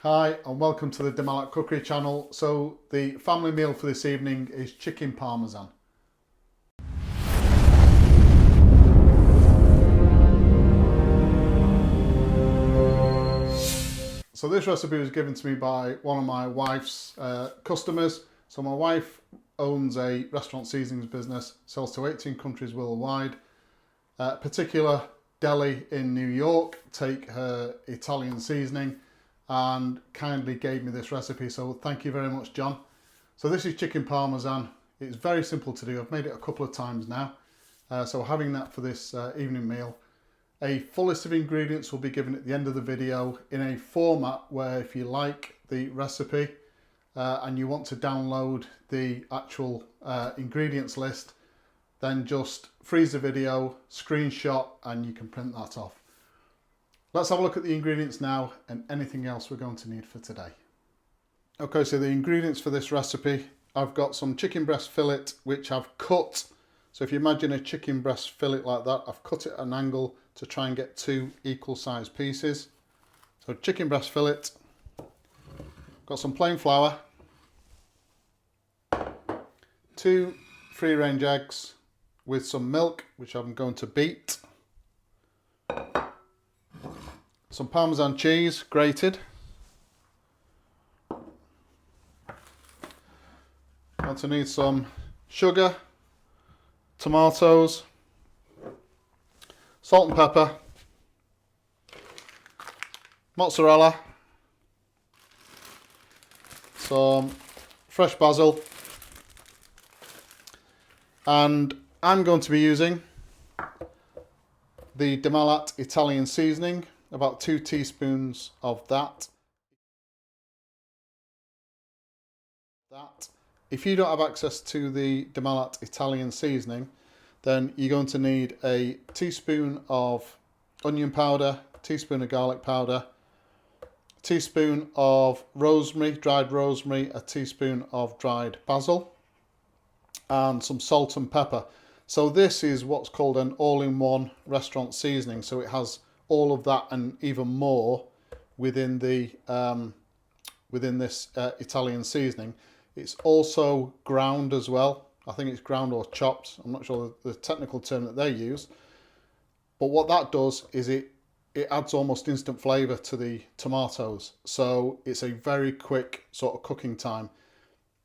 Hi and welcome to the Malat cookery channel. So the family meal for this evening is chicken parmesan. So this recipe was given to me by one of my wife's customers. So my wife owns a restaurant seasonings business, sells to 18 countries worldwide. Particular deli in New York take her Italian seasoning and kindly gave me this recipe, so thank you very much, John. So this is chicken parmesan. It's very simple to do. I've made it a couple of times now, so having that for this evening meal. A full list of ingredients will be given at the end of the video in a format where, if you like the recipe and you want to download the actual ingredients list, then just freeze the video, screenshot, and you can print that off. Let's have a look at the ingredients now and anything else we're going to need for today. Okay, so the ingredients for this recipe, I've got some chicken breast fillet which I've cut. So if you imagine a chicken breast fillet like that, I've cut it at an angle to try and get two equal sized pieces. So chicken breast fillet, got some plain flour, 2 free range eggs with some milk which I'm going to beat. Some Parmesan cheese, grated. Going to need some sugar, tomatoes, salt and pepper, mozzarella, some fresh basil, and I'm going to be using the Malat Italian seasoning. About 2 teaspoons of that. If you don't have access to the Malat Italian seasoning, then you're going to need a teaspoon of onion powder, teaspoon of garlic powder, a teaspoon of rosemary, dried rosemary, a teaspoon of dried basil, and some salt and pepper. So this is what's called an all-in-one restaurant seasoning. So it has all of that and even more within the within this Italian seasoning. It's also ground as well. I think it's ground or chopped. I'm not sure the technical term that they use. But what that does is it adds almost instant flavour to the tomatoes. So it's a very quick sort of cooking time.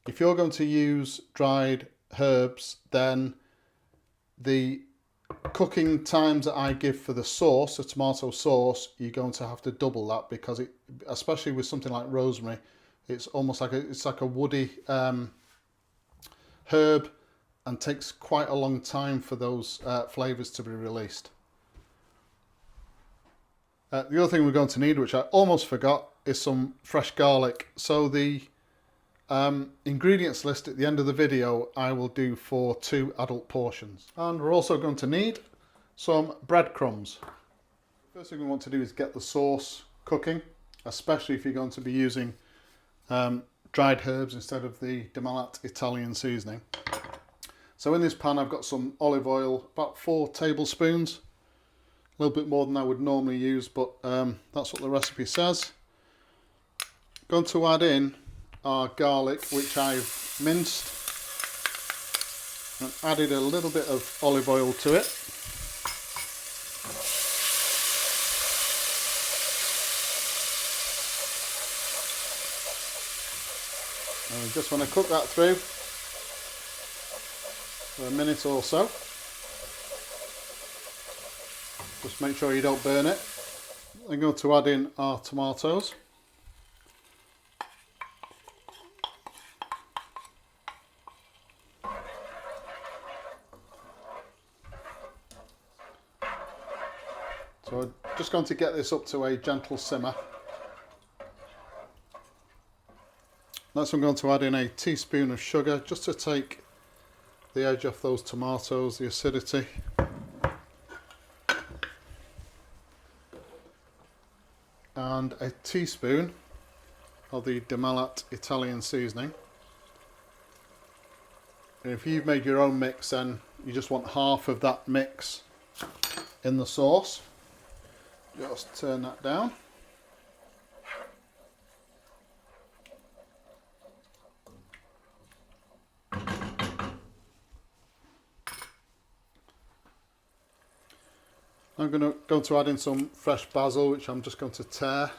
If you're going to use dried herbs, then the cooking times that I give for the sauce, the tomato sauce, you're going to have to double that, because it, especially with something like rosemary, it's almost like a woody herb, and takes quite a long time for those flavours to be released. The other thing we're going to need, which I almost forgot, is some fresh garlic. So the ingredients list at the end of the video I will do for 2 adult portions. And we're also going to need some breadcrumbs. First thing we want to do is get the sauce cooking, especially if you're going to be using dried herbs instead of the Malat Italian seasoning. So in this pan I've got some olive oil, about 4 tablespoons, a little bit more than I would normally use, but that's what the recipe says. Going to add in our garlic, which I've minced, and added a little bit of olive oil to it. And we just want to cook that through for a minute or so. Just make sure you don't burn it. I'm going to add in our tomatoes. So I'm just going to get this up to a gentle simmer. Next I'm going to add in a teaspoon of sugar, just to take the edge off those tomatoes, the acidity. And a teaspoon of the Malat Italian seasoning. And if you've made your own mix, then you just want half of that mix in the sauce. Just turn that down. I'm going to add in some fresh basil, which I'm just going to tear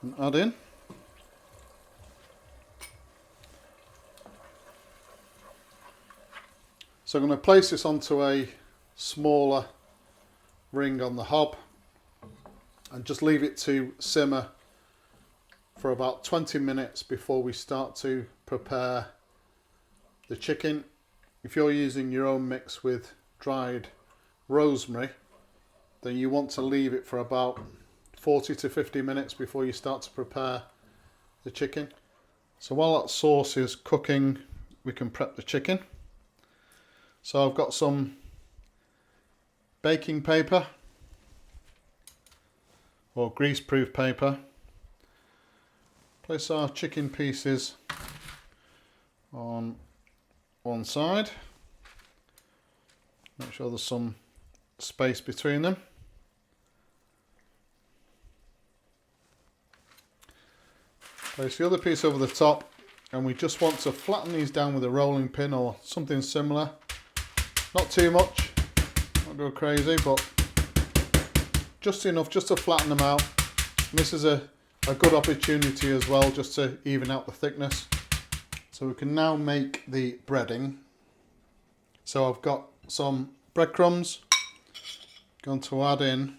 and add in. So I'm going to place this onto a smaller ring on the hob and just leave it to simmer for about 20 minutes before we start to prepare the chicken. If you're using your own mix with dried rosemary, then you want to leave it for about 40 to 50 minutes before you start to prepare the chicken. So while that sauce is cooking, we can prep the chicken. So I've got some baking paper or grease-proof paper. Place our chicken pieces on one side. Make sure there's some space between them. Place the other piece over the top, and we just want to flatten these down with a rolling pin or something similar. Not too much, not go crazy, but just enough just to flatten them out. And this is a good opportunity as well, just to even out the thickness. So we can now make the breading. So I've got some breadcrumbs. Going to add in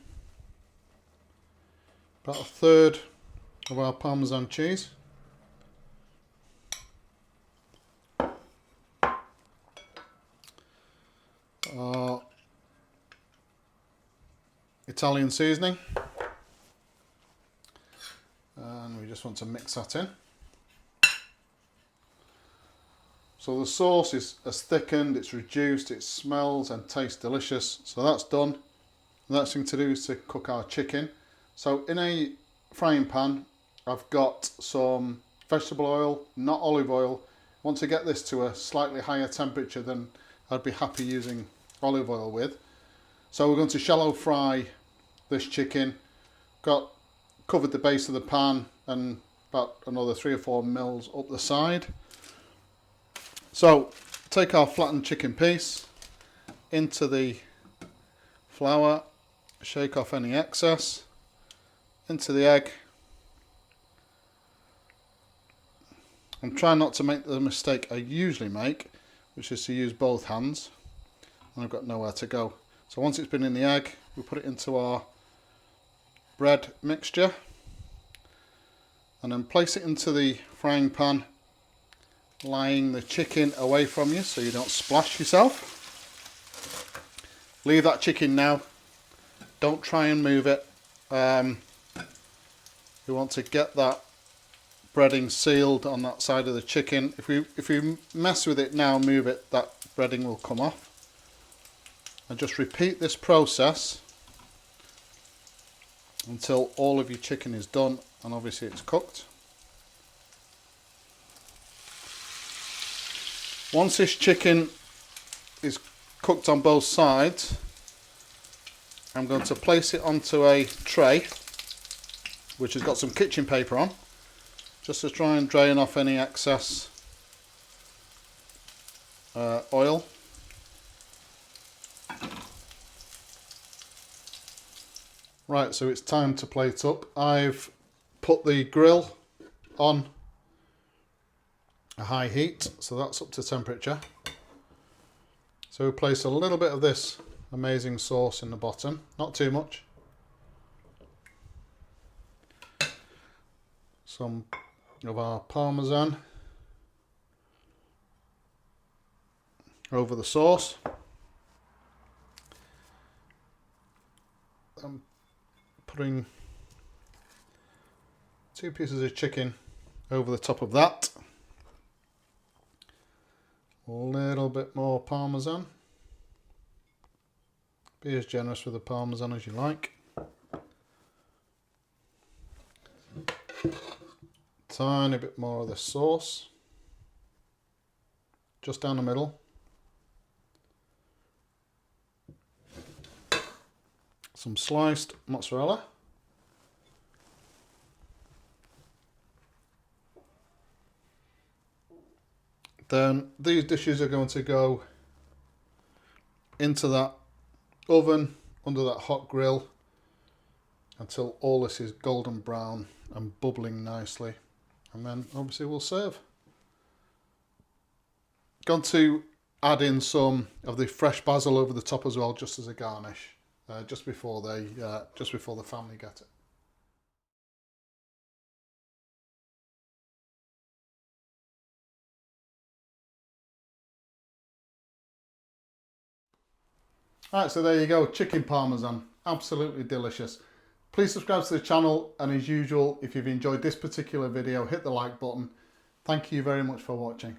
about a third of our Parmesan cheese. Our Italian seasoning. And we just want to mix that in. So the sauce has thickened, it's reduced, it smells and tastes delicious. So that's done. The next thing to do is to cook our chicken. So in a frying pan, I've got some vegetable oil, not olive oil. I want to get this to a slightly higher temperature than I'd be happy using olive oil with. So we're going to shallow fry this chicken. Covered the base of the pan and about another 3 or 4 mils up the side. So take our flattened chicken piece into the flour, shake off any excess, into the egg, and try not to make the mistake I usually make, which is to use both hands, and I've got nowhere to go. So once it's been in the egg, we put it into our bread mixture and then place it into the frying pan, lying the chicken away from you so you don't splash yourself. Leave that chicken now, don't try and move it. You want to get that breading sealed on that side of the chicken. If you mess with it now, move it, that breading will come off. And just repeat this process until all of your chicken is done and obviously it's cooked. Once this chicken is cooked on both sides, I'm going to place it onto a tray which has got some kitchen paper on, just to try and drain off any excess oil. Right, so it's time to plate up. I've put the grill on a high heat, so that's up to temperature. So we place a little bit of this amazing sauce in the bottom, not too much. Some of our Parmesan over the sauce. I'm putting 2 pieces of chicken over the top of that. A little bit more Parmesan. Be as generous with the Parmesan as you like. Tiny bit more of the sauce. Just down the middle. Some sliced mozzarella. Then these dishes are going to go into that oven under that hot grill until all this is golden brown and bubbling nicely, and then obviously we'll serve. Going to add in some of the fresh basil over the top as well, just as a garnish, just before the family get it. Alright, so there you go, chicken parmesan, absolutely delicious. Please subscribe to the channel, and as usual, if you've enjoyed this particular video, hit the like button. Thank you very much for watching.